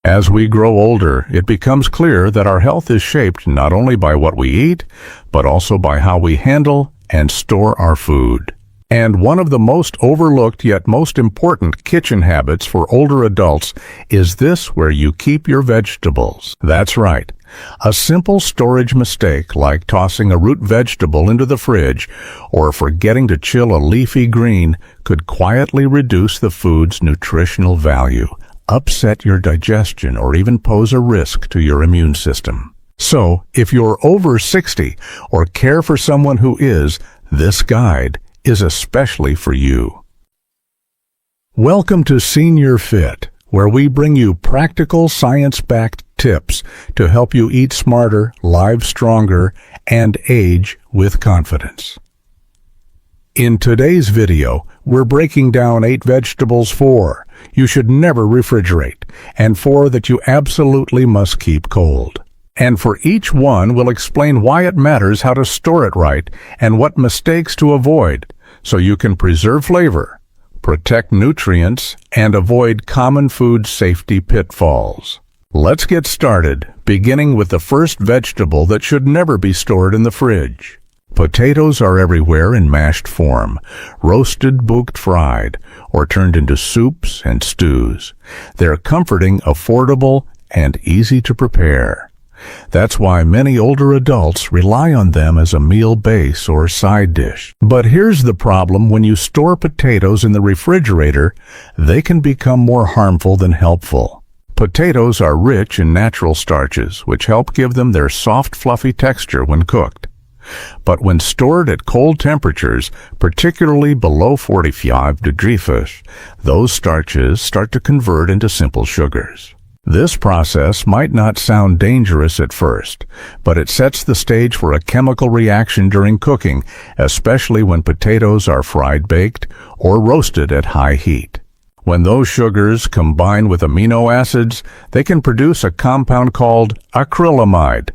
As we grow older, it becomes clear that our health is shaped not only by what we eat, but also by how we handle and store our food. And one of the most overlooked yet most important kitchen habits for older adults is this: where you keep your vegetables. That's right. A simple storage mistake like tossing a root vegetable into the fridge or forgetting to chill a leafy green could quietly reduce the food's nutritional value, upset your digestion, or even pose a risk to your immune system. So, if you're over 60 or care for someone who is, this guide is especially for you. Welcome to Senior Fit, where we bring you practical science-backed tips to help you eat smarter, live stronger, and age with confidence. In today's video, we're breaking down 8 vegetables you should never refrigerate, and 4 that you absolutely must keep cold. And for each one, we'll explain why it matters how to store it right and what mistakes to avoid, so you can preserve flavor, protect nutrients, and avoid common food safety pitfalls. Let's get started, beginning with the first vegetable that should never be stored in the fridge. Potatoes are everywhere in mashed form, roasted, booked, fried, or turned into soups and stews. They're comforting, affordable, and easy to prepare. That's why many older adults rely on them as a meal base or side dish. But here's the problem: when you store potatoes in the refrigerator, they can become more harmful than helpful. Potatoes are rich in natural starches, which help give them their soft, fluffy texture when cooked. But when stored at cold temperatures, particularly below 45 degrees Celsius, those starches start to convert into simple sugars. This process might not sound dangerous at first, but it sets the stage for a chemical reaction during cooking, especially when potatoes are fried, baked, or roasted at high heat. When those sugars combine with amino acids, they can produce a compound called acrylamide,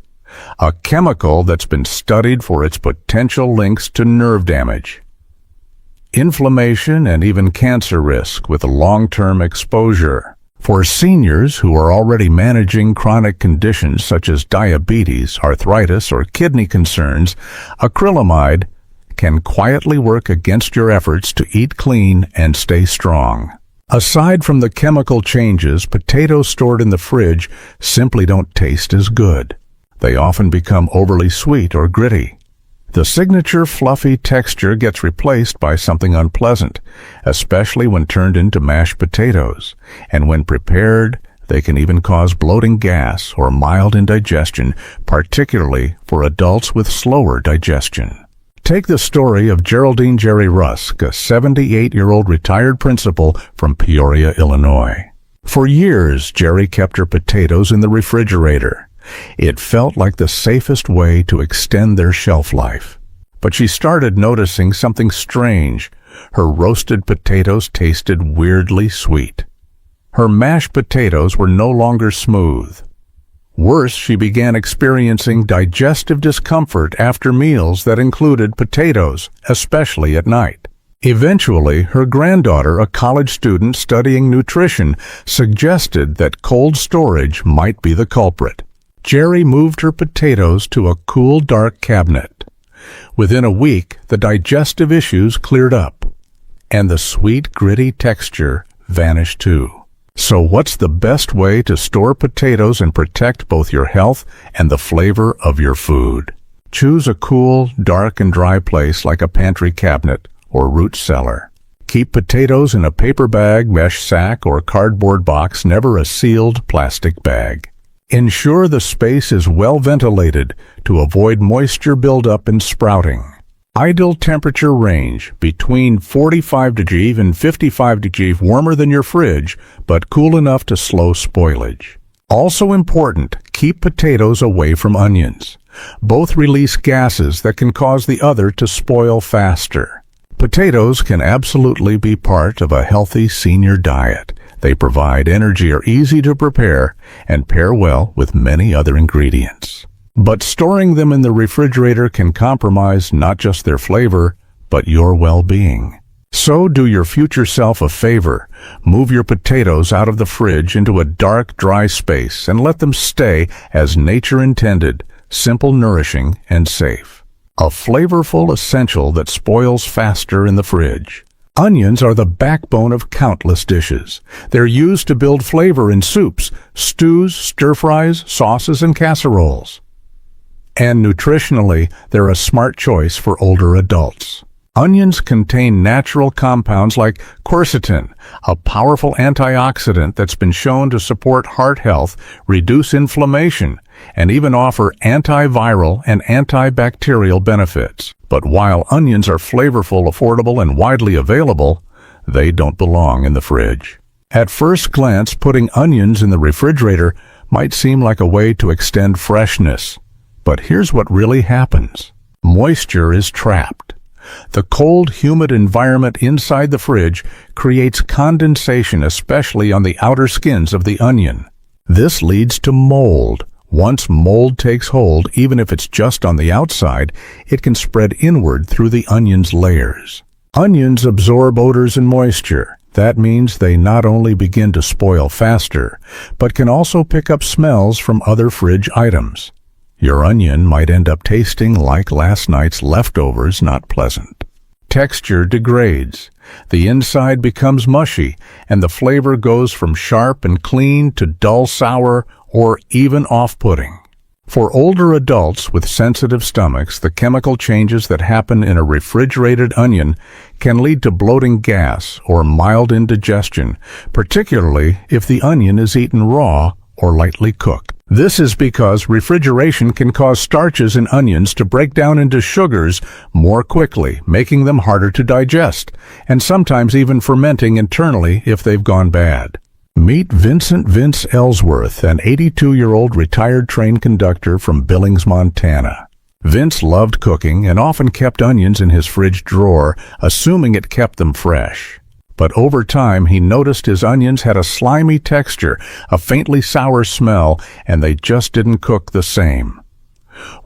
a chemical that's been studied for its potential links to nerve damage, inflammation, and even cancer risk with long-term exposure. For seniors who are already managing chronic conditions such as diabetes, arthritis, or kidney concerns, acrylamide can quietly work against your efforts to eat clean and stay strong. Aside from the chemical changes, potatoes stored in the fridge simply don't taste as good. They often become overly sweet or gritty. The signature fluffy texture gets replaced by something unpleasant, especially when turned into mashed potatoes. And when prepared, they can even cause bloating, gas, or mild indigestion, particularly for adults with slower digestion. Take the story of Geraldine Jerry Rusk, a 78-year-old retired principal from Peoria, Illinois. For years, Jerry kept her potatoes in the refrigerator. It felt like the safest way to extend their shelf life. But she started noticing something strange. Her roasted potatoes tasted weirdly sweet. Her mashed potatoes were no longer smooth. Worse, she began experiencing digestive discomfort after meals that included potatoes, especially at night. Eventually, her granddaughter, a college student studying nutrition, suggested that cold storage might be the culprit. Jerry moved her potatoes to a cool, dark cabinet. Within a week, the digestive issues cleared up, and the sweet, gritty texture vanished too. So what's the best way to store potatoes and protect both your health and the flavor of your food? Choose a cool, dark, and dry place like a pantry cabinet or root cellar. Keep potatoes in a paper bag, mesh sack, or cardboard box, never a sealed plastic bag. Ensure the space is well ventilated to avoid moisture buildup and sprouting. Ideal temperature range between 45 degrees and 55 degrees, warmer than your fridge, but cool enough to slow spoilage. Also important, keep potatoes away from onions. Both release gases that can cause the other to spoil faster. Potatoes can absolutely be part of a healthy senior diet. They provide energy, are easy to prepare, and pair well with many other ingredients. But storing them in the refrigerator can compromise not just their flavor, but your well-being. So do your future self a favor. Move your potatoes out of the fridge into a dark, dry space and let them stay as nature intended, simple, nourishing, and safe. A flavorful essential that spoils faster in the fridge. Onions are the backbone of countless dishes. They're used to build flavor in soups, stews, stir-fries, sauces, and casseroles. And nutritionally, they're a smart choice for older adults. Onions contain natural compounds like quercetin, a powerful antioxidant that's been shown to support heart health, reduce inflammation, and even offer antiviral and antibacterial benefits. But while onions are flavorful, affordable, and widely available, they don't belong in the fridge. At first glance, putting onions in the refrigerator might seem like a way to extend freshness. But here's what really happens. Moisture is trapped. The cold, humid environment inside the fridge creates condensation, especially on the outer skins of the onion. This leads to mold. Once mold takes hold, even if it's just on the outside, it can spread inward through the onion's layers. Onions absorb odors and moisture. That means they not only begin to spoil faster, but can also pick up smells from other fridge items. Your onion might end up tasting like last night's leftovers, not pleasant. Texture degrades. The inside becomes mushy, and the flavor goes from sharp and clean to dull sour or even off-putting. For older adults with sensitive stomachs, the chemical changes that happen in a refrigerated onion can lead to bloating, gas, or mild indigestion, particularly if the onion is eaten raw or lightly cooked. This is because refrigeration can cause starches in onions to break down into sugars more quickly, making them harder to digest, and sometimes even fermenting internally if they've gone bad. Meet Vince Ellsworth, an 82-year-old retired train conductor from Billings, Montana. Vince loved cooking and often kept onions in his fridge drawer, assuming it kept them fresh. But over time, he noticed his onions had a slimy texture, a faintly sour smell, and they just didn't cook the same.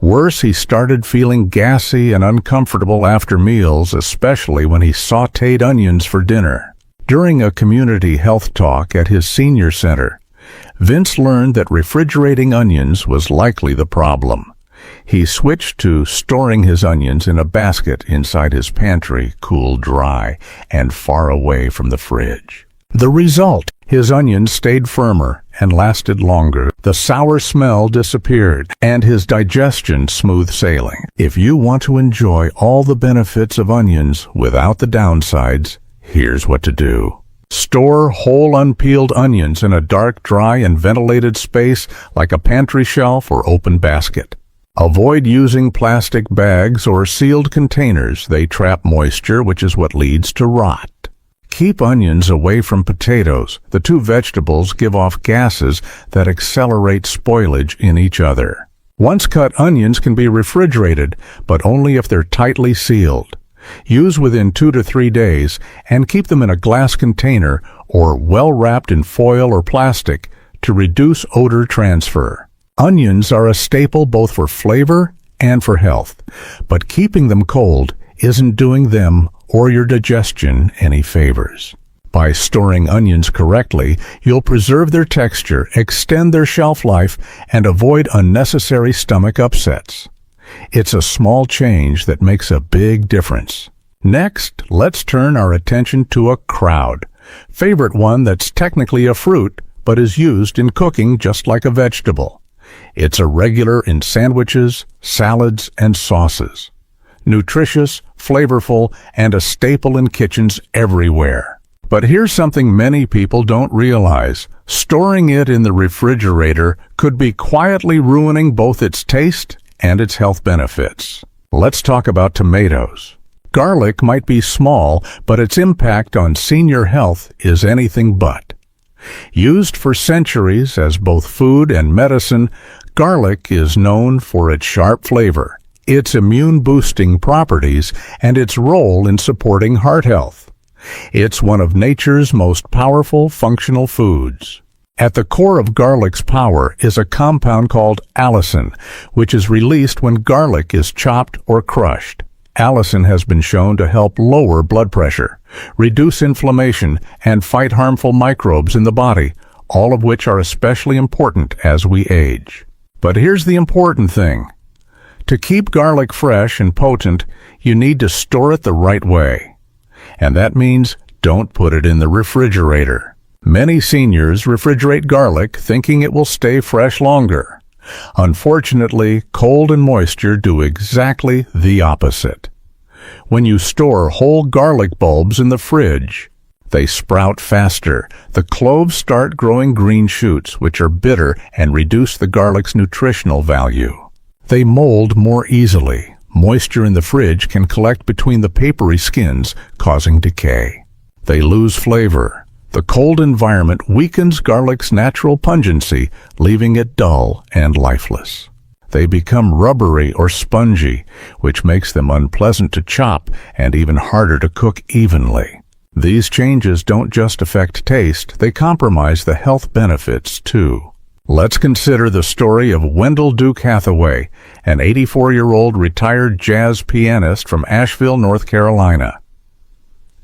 Worse, he started feeling gassy and uncomfortable after meals, especially when he sautéed onions for dinner. During a community health talk at his senior center, Vince learned that refrigerating onions was likely the problem. He switched to storing his onions in a basket inside his pantry, cool, dry, and far away from the fridge. The result: his onions stayed firmer and lasted longer. The sour smell disappeared, and his digestion smooth sailing. If you want to enjoy all the benefits of onions without the downsides, here's what to do. Store whole unpeeled onions in a dark, dry, and ventilated space like a pantry shelf or open basket. Avoid using plastic bags or sealed containers. They trap moisture, which is what leads to rot. Keep onions away from potatoes. The two vegetables give off gases that accelerate spoilage in each other. Once-cut onions can be refrigerated, but only if they're tightly sealed. Use within 2 to 3 days and keep them in a glass container or well wrapped in foil or plastic to reduce odor transfer. Onions are a staple both for flavor and for health, but keeping them cold isn't doing them or your digestion any favors. By storing onions correctly, you'll preserve their texture, extend their shelf life, and avoid unnecessary stomach upsets. It's a small change that makes a big difference. Next, let's turn our attention to a crowd. Favorite one that's technically a fruit, but is used in cooking just like a vegetable. It's a regular in sandwiches, salads, and sauces. Nutritious, flavorful, and a staple in kitchens everywhere. But here's something many people don't realize. Storing it in the refrigerator could be quietly ruining both its taste and its health benefits. Let's talk about tomatoes. Garlic might be small, but its impact on senior health is anything but. Used for centuries as both food and medicine, garlic is known for its sharp flavor, its immune-boosting properties, and its role in supporting heart health. It's one of nature's most powerful functional foods. At the core of garlic's power is a compound called allicin, which is released when garlic is chopped or crushed. Allicin has been shown to help lower blood pressure, reduce inflammation, and fight harmful microbes in the body, all of which are especially important as we age. But here's the important thing. To keep garlic fresh and potent, you need to store it the right way. And that means don't put it in the refrigerator. Many seniors refrigerate garlic thinking it will stay fresh longer. Unfortunately, cold and moisture do exactly the opposite. When you store whole garlic bulbs in the fridge, they sprout faster. The cloves start growing green shoots, which are bitter and reduce the garlic's nutritional value. They mold more easily. Moisture in the fridge can collect between the papery skins, causing decay. They lose flavor. The cold environment weakens garlic's natural pungency, leaving it dull and lifeless. They become rubbery or spongy, which makes them unpleasant to chop and even harder to cook evenly. These changes don't just affect taste, they compromise the health benefits too. Let's consider the story of Wendell Duke Hathaway, an 84-year-old retired jazz pianist from Asheville, North Carolina.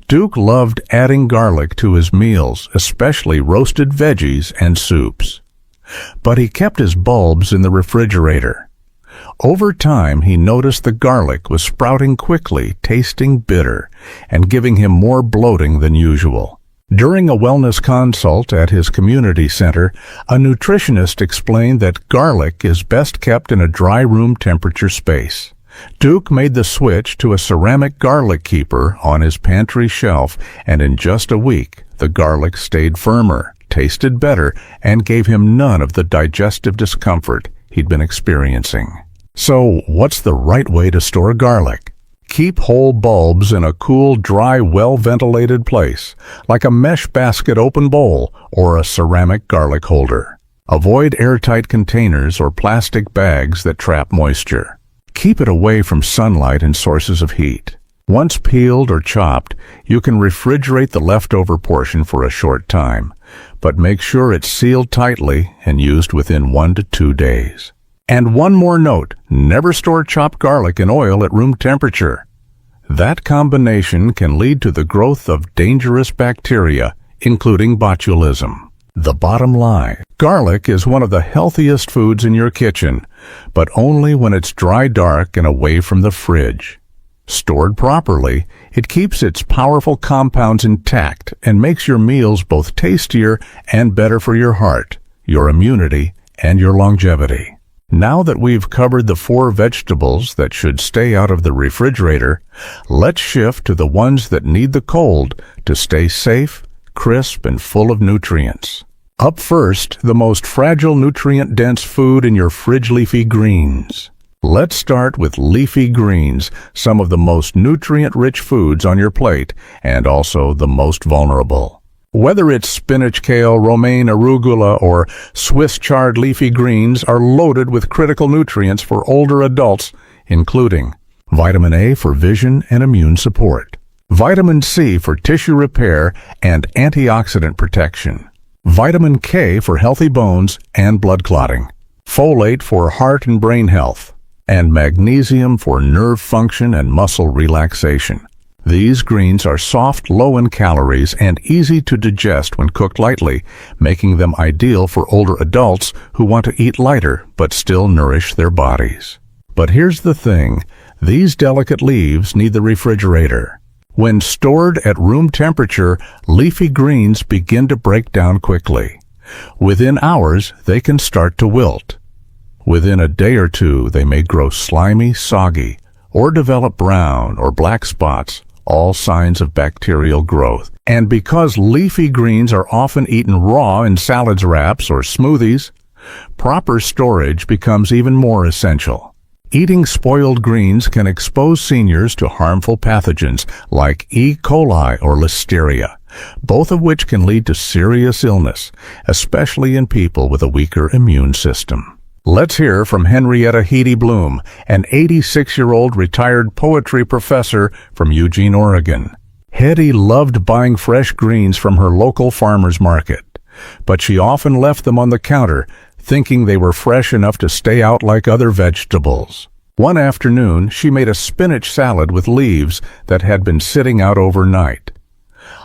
Duke loved adding garlic to his meals, especially roasted veggies and soups. But he kept his bulbs in the refrigerator. Over time, he noticed the garlic was sprouting quickly, tasting bitter, and giving him more bloating than usual. During a wellness consult at his community center, a nutritionist explained that garlic is best kept in a dry room temperature space. Duke made the switch to a ceramic garlic keeper on his pantry shelf, and in just a week, the garlic stayed firmer, tasted better, and gave him none of the digestive discomfort he'd been experiencing. So, what's the right way to store garlic? Keep whole bulbs in a cool, dry, well-ventilated place, like a mesh basket open bowl or a ceramic garlic holder. Avoid airtight containers or plastic bags that trap moisture. Keep it away from sunlight and sources of heat. Once peeled or chopped, you can refrigerate the leftover portion for a short time, but make sure it's sealed tightly and used within 1 to 2 days. And one more note, never store chopped garlic in oil at room temperature. That combination can lead to the growth of dangerous bacteria, including botulism. The bottom line, garlic is one of the healthiest foods in your kitchen, but only when it's dry, dark, and away from the fridge. Stored properly, it keeps its powerful compounds intact and makes your meals both tastier and better for your heart, your immunity, and your longevity. Now that we've covered the 4 vegetables that should stay out of the refrigerator, let's shift to the ones that need the cold to stay safe, crisp, and full of nutrients. Up first, the most fragile nutrient-dense food in your fridge, leafy greens. Let's start with leafy greens, some of the most nutrient-rich foods on your plate, and also the most vulnerable. Whether it's spinach, kale, romaine, arugula, or Swiss chard leafy greens are loaded with critical nutrients for older adults, including vitamin A for vision and immune support, vitamin C for tissue repair and antioxidant protection, vitamin K for healthy bones and blood clotting, folate for heart and brain health, and magnesium for nerve function and muscle relaxation. These greens are soft, low in calories, and easy to digest when cooked lightly, making them ideal for older adults who want to eat lighter but still nourish their bodies. But here's the thing, these delicate leaves need the refrigerator. When stored at room temperature, leafy greens begin to break down quickly. Within hours, they can start to wilt. Within a day or two, they may grow slimy, soggy, or develop brown or black spots, all signs of bacterial growth. And because leafy greens are often eaten raw in salads, wraps, or smoothies, proper storage becomes even more essential. Eating spoiled greens can expose seniors to harmful pathogens like E. coli or listeria, both of which can lead to serious illness, especially in people with a weaker immune system. Let's hear from Henrietta Heedy Bloom, an 86-year-old retired poetry professor from Eugene, Oregon. Hetty loved buying fresh greens from her local farmer's market, but she often left them on the counter, thinking they were fresh enough to stay out like other vegetables. One afternoon, she made a spinach salad with leaves that had been sitting out overnight.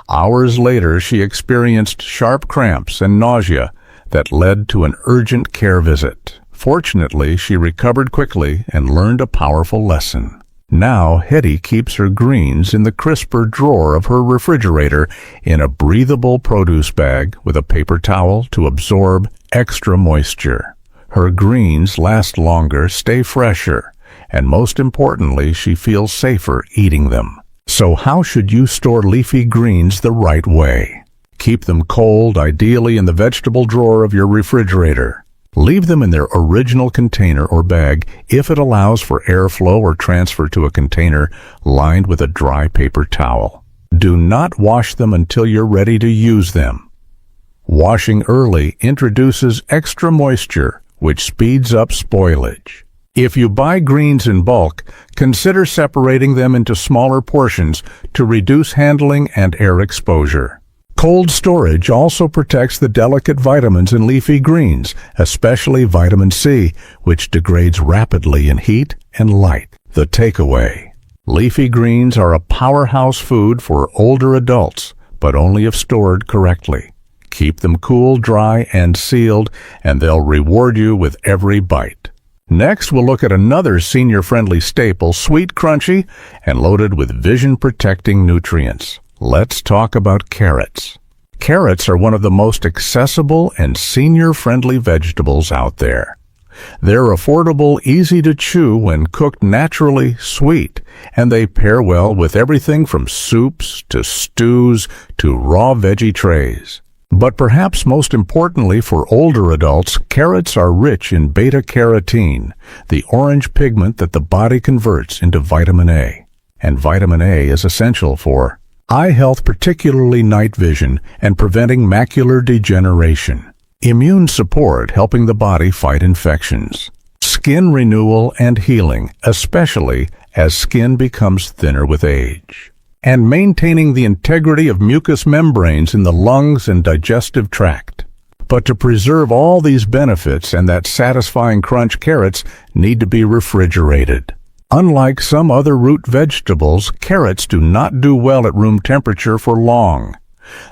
Hours later, she experienced sharp cramps and nausea that led to an urgent care visit. Fortunately, she recovered quickly and learned a powerful lesson. Now, Hetty keeps her greens in the crisper drawer of her refrigerator in a breathable produce bag with a paper towel to absorb extra moisture. Her greens last longer, stay fresher, and most importantly, she feels safer eating them. So how should you store leafy greens the right way? Keep them cold, ideally in the vegetable drawer of your refrigerator. Leave them in their original container or bag if it allows for airflow or transfer to a container lined with a dry paper towel. Do not wash them until you're ready to use them. Washing early introduces extra moisture, which speeds up spoilage. If you buy greens in bulk, consider separating them into smaller portions to reduce handling and air exposure. Cold storage also protects the delicate vitamins in leafy greens, especially vitamin C, which degrades rapidly in heat and light. The takeaway: leafy greens are a powerhouse food for older adults, but only if stored correctly. Keep them cool, dry, and sealed, and they'll reward you with every bite. Next, we'll look at another senior-friendly staple, sweet, crunchy, and loaded with vision-protecting nutrients. Let's talk about carrots. Carrots are one of the most accessible and senior-friendly vegetables out there. They're affordable, easy to chew when cooked naturally, sweet, and they pair well with everything from soups to stews to raw veggie trays. But perhaps most importantly for older adults, carrots are rich in beta-carotene, the orange pigment that the body converts into vitamin A. And vitamin A is essential for eye health, particularly night vision, and preventing macular degeneration. Immune support, helping the body fight infections. Skin renewal and healing, especially as skin becomes thinner with age. And maintaining the integrity of mucous membranes in the lungs and digestive tract. But to preserve all these benefits and that satisfying crunch, carrots need to be refrigerated. Unlike some other root vegetables, carrots do not do well at room temperature for long.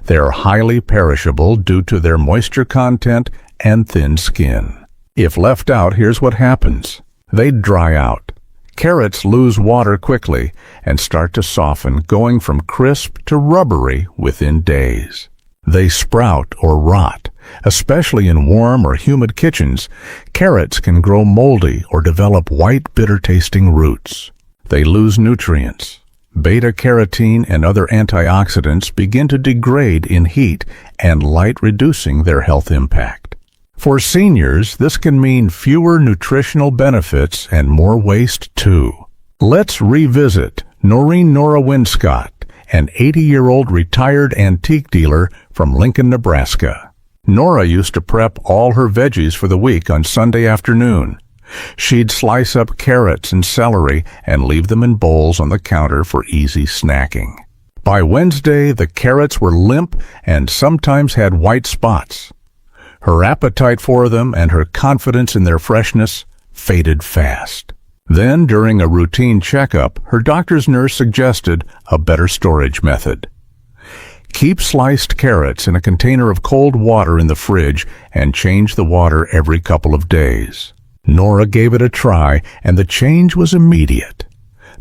They are highly perishable due to their moisture content and thin skin. If left out, here's what happens. They dry out. Carrots lose water quickly and start to soften, going from crisp to rubbery within days. They sprout or rot. Especially in warm or humid kitchens, carrots can grow moldy or develop white, bitter-tasting roots. They lose nutrients. Beta-carotene and other antioxidants begin to degrade in heat and light, reducing their health impact. For seniors, this can mean fewer nutritional benefits and more waste too. Let's revisit Noreen Nora Winscott, an 80-year-old retired antique dealer from Lincoln, Nebraska. Nora used to prep all her veggies for the week on Sunday afternoon. She'd slice up carrots and celery and leave them in bowls on the counter for easy snacking. By Wednesday, the carrots were limp and sometimes had white spots. Her appetite for them and her confidence in their freshness faded fast. Then, during a routine checkup, her doctor's nurse suggested a better storage method. Keep sliced carrots in a container of cold water in the fridge and change the water every couple of days. Nora gave it a try, and the change was immediate.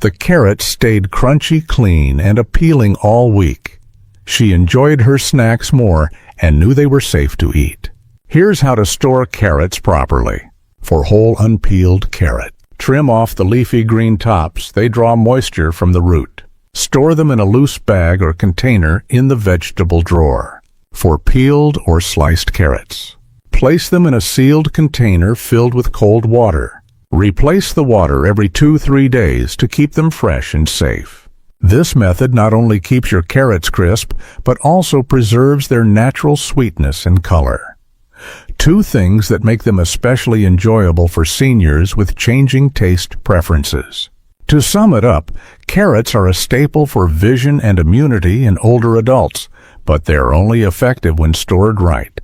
The carrots stayed crunchy, clean, and appealing all week. She enjoyed her snacks more and knew they were safe to eat. Here's how to store carrots properly. For whole unpeeled carrot, trim off the leafy green tops. They draw moisture from the root. Store them in a loose bag or container in the vegetable drawer. For peeled or sliced carrots, place them in a sealed container filled with cold water. Replace the water every 2-3 days to keep them fresh and safe. This method not only keeps your carrots crisp, but also preserves their natural sweetness and color. Two things that make them especially enjoyable for seniors with changing taste preferences. To sum it up, carrots are a staple for vision and immunity in older adults, but they are only effective when stored right.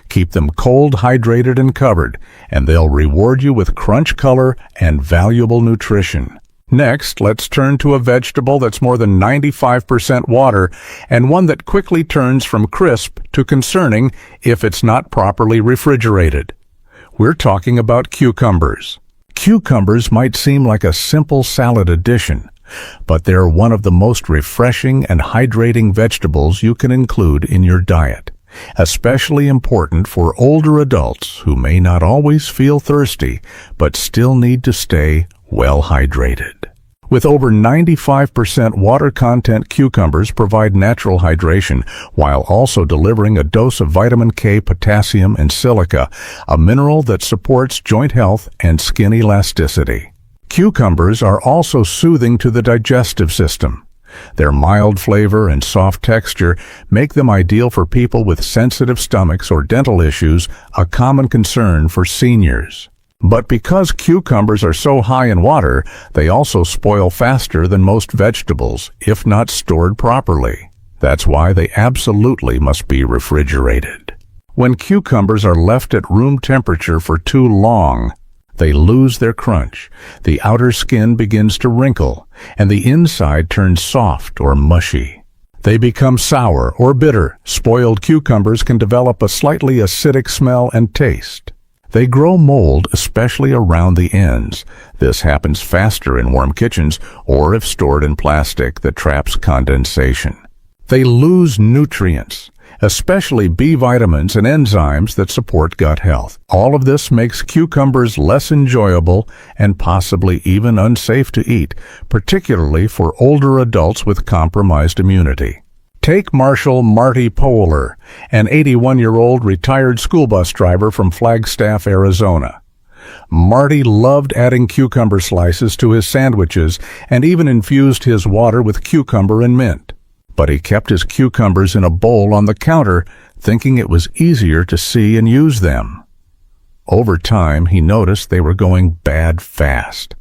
Keep them cold, hydrated, and covered, and they'll reward you with crunch color and valuable nutrition. Next, let's turn to a vegetable that's more than 95% water and one that quickly turns from crisp to concerning if it's not properly refrigerated. We're talking about cucumbers. Cucumbers might seem like a simple salad addition, but they're one of the most refreshing and hydrating vegetables you can include in your diet, especially important for older adults who may not always feel thirsty but still need to stay well hydrated. With over 95% water content, cucumbers provide natural hydration while also delivering a dose of vitamin K, potassium, and silica, a mineral that supports joint health and skin elasticity. Cucumbers are also soothing to the digestive system. Their mild flavor and soft texture make them ideal for people with sensitive stomachs or dental issues, a common concern for seniors. But because cucumbers are so high in water, they also spoil faster than most vegetables, if not stored properly. That's why they absolutely must be refrigerated. When cucumbers are left at room temperature for too long, they lose their crunch, the outer skin begins to wrinkle, and the inside turns soft or mushy. They become sour or bitter. Spoiled cucumbers can develop a slightly acidic smell and taste. They grow mold, especially around the ends. This happens faster in warm kitchens or if stored in plastic that traps condensation. They lose nutrients, especially B vitamins and enzymes that support gut health. All of this makes cucumbers less enjoyable and possibly even unsafe to eat, particularly for older adults with compromised immunity. Take Marty Poehler, an 81-year-old retired school bus driver from Flagstaff, Arizona. Marty loved adding cucumber slices to his sandwiches and even infused his water with cucumber and mint. But he kept his cucumbers in a bowl on the counter, thinking it was easier to see and use them. Over time, he noticed they were going bad fast.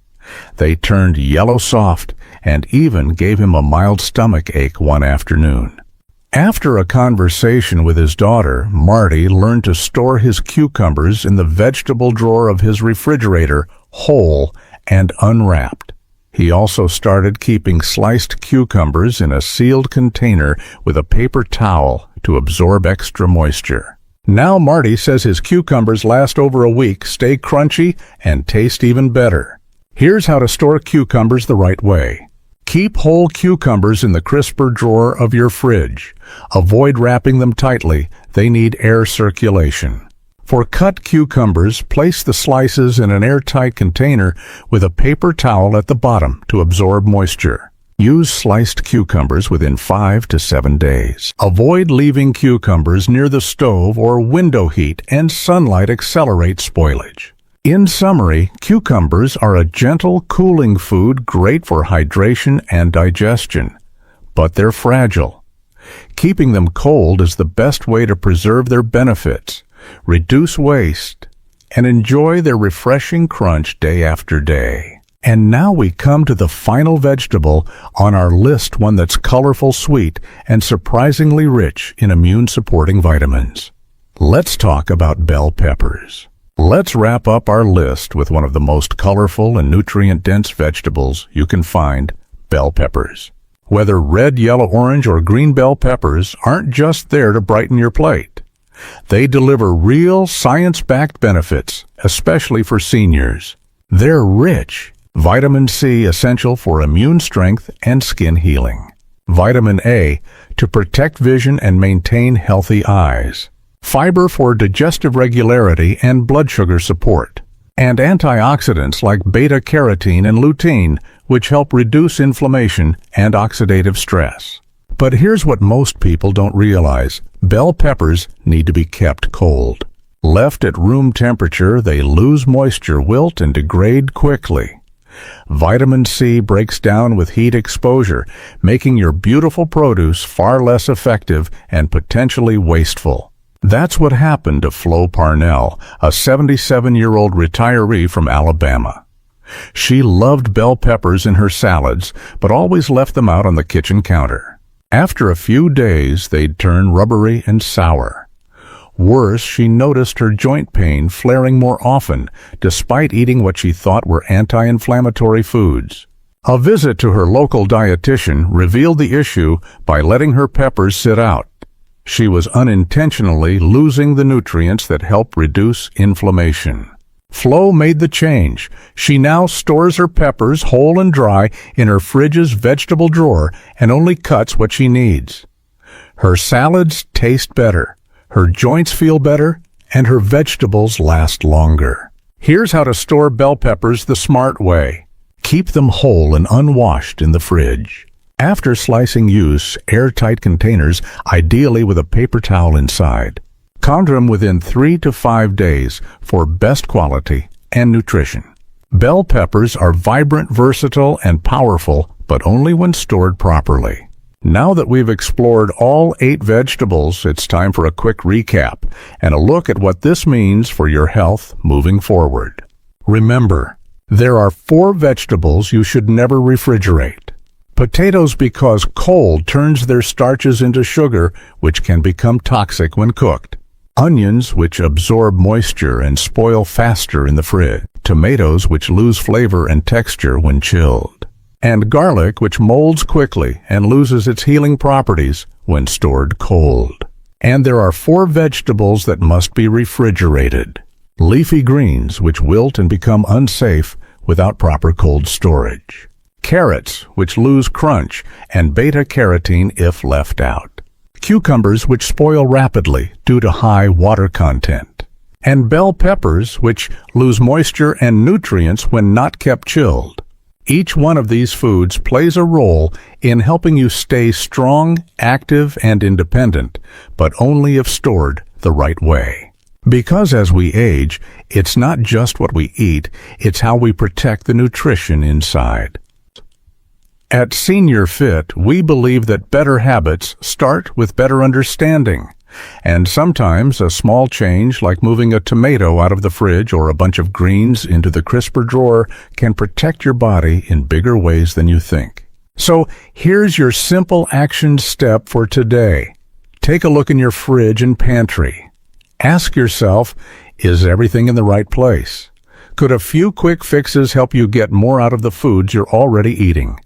They turned yellow soft and even gave him a mild stomach ache one afternoon. After a conversation with his daughter, Marty learned to store his cucumbers in the vegetable drawer of his refrigerator, whole and unwrapped. He also started keeping sliced cucumbers in a sealed container with a paper towel to absorb extra moisture. Now Marty says his cucumbers last over a week, stay crunchy, and taste even better. Here's how to store cucumbers the right way. Keep whole cucumbers in the crisper drawer of your fridge. Avoid wrapping them tightly. They need air circulation. For cut cucumbers, place the slices in an airtight container with a paper towel at the bottom to absorb moisture. Use sliced cucumbers within 5 to 7 days. Avoid leaving cucumbers near the stove or window heat, and sunlight accelerates spoilage. In summary, cucumbers are a gentle, cooling food great for hydration and digestion, but they're fragile. Keeping them cold is the best way to preserve their benefits, reduce waste, and enjoy their refreshing crunch day after day. And now we come to the final vegetable on our list, one that's colorful, sweet, and surprisingly rich in immune-supporting vitamins. Let's talk about bell peppers. Let's wrap up our list with one of the most colorful and nutrient-dense vegetables you can find, bell peppers. Whether red, yellow, orange, or green bell peppers aren't just there to brighten your plate. They deliver real, science-backed benefits, especially for seniors. They're rich. Vitamin C, essential for immune strength and skin healing. Vitamin A, to protect vision and maintain healthy eyes. Fiber for digestive regularity and blood sugar support. And antioxidants like beta-carotene and lutein, which help reduce inflammation and oxidative stress. But here's what most people don't realize. Bell peppers need to be kept cold. Left at room temperature, they lose moisture, wilt, and degrade quickly. Vitamin C breaks down with heat exposure, making your beautiful produce far less effective and potentially wasteful. That's what happened to Flo Parnell, a 77-year-old retiree from Alabama. She loved bell peppers in her salads, but always left them out on the kitchen counter. After a few days, they'd turn rubbery and sour. Worse, she noticed her joint pain flaring more often, despite eating what she thought were anti-inflammatory foods. A visit to her local dietitian revealed the issue by letting her peppers sit out. She was unintentionally losing the nutrients that help reduce inflammation. Flo made the change. She now stores her peppers whole and dry in her fridge's vegetable drawer and only cuts what she needs. Her salads taste better, her joints feel better, and her vegetables last longer. Here's how to store bell peppers the smart way. Keep them whole and unwashed in the fridge. After slicing, use airtight containers, ideally with a paper towel inside. Conjure them within 3 to 5 days for best quality and nutrition. Bell peppers are vibrant, versatile, and powerful, but only when stored properly. Now that we've explored all 8 vegetables, it's time for a quick recap and a look at what this means for your health moving forward. Remember, there are 4 vegetables you should never refrigerate. Potatoes, because cold turns their starches into sugar, which can become toxic when cooked. Onions, which absorb moisture and spoil faster in the fridge. Tomatoes, which lose flavor and texture when chilled. And garlic, which molds quickly and loses its healing properties when stored cold. And there are 4 vegetables that must be refrigerated. Leafy greens, which wilt and become unsafe without proper cold storage. Carrots, which lose crunch and beta-carotene if left out. Cucumbers, which spoil rapidly due to high water content. And bell peppers, which lose moisture and nutrients when not kept chilled. Each one of these foods plays a role in helping you stay strong, active, and independent, but only if stored the right way. Because as we age, it's not just what we eat, it's how we protect the nutrition inside. At Senior Fit, we believe that better habits start with better understanding. And sometimes a small change, like moving a tomato out of the fridge or a bunch of greens into the crisper drawer, can protect your body in bigger ways than you think. So here's your simple action step for today. Take a look in your fridge and pantry. Ask yourself, is everything in the right place? Could a few quick fixes help you get more out of the foods you're already eating?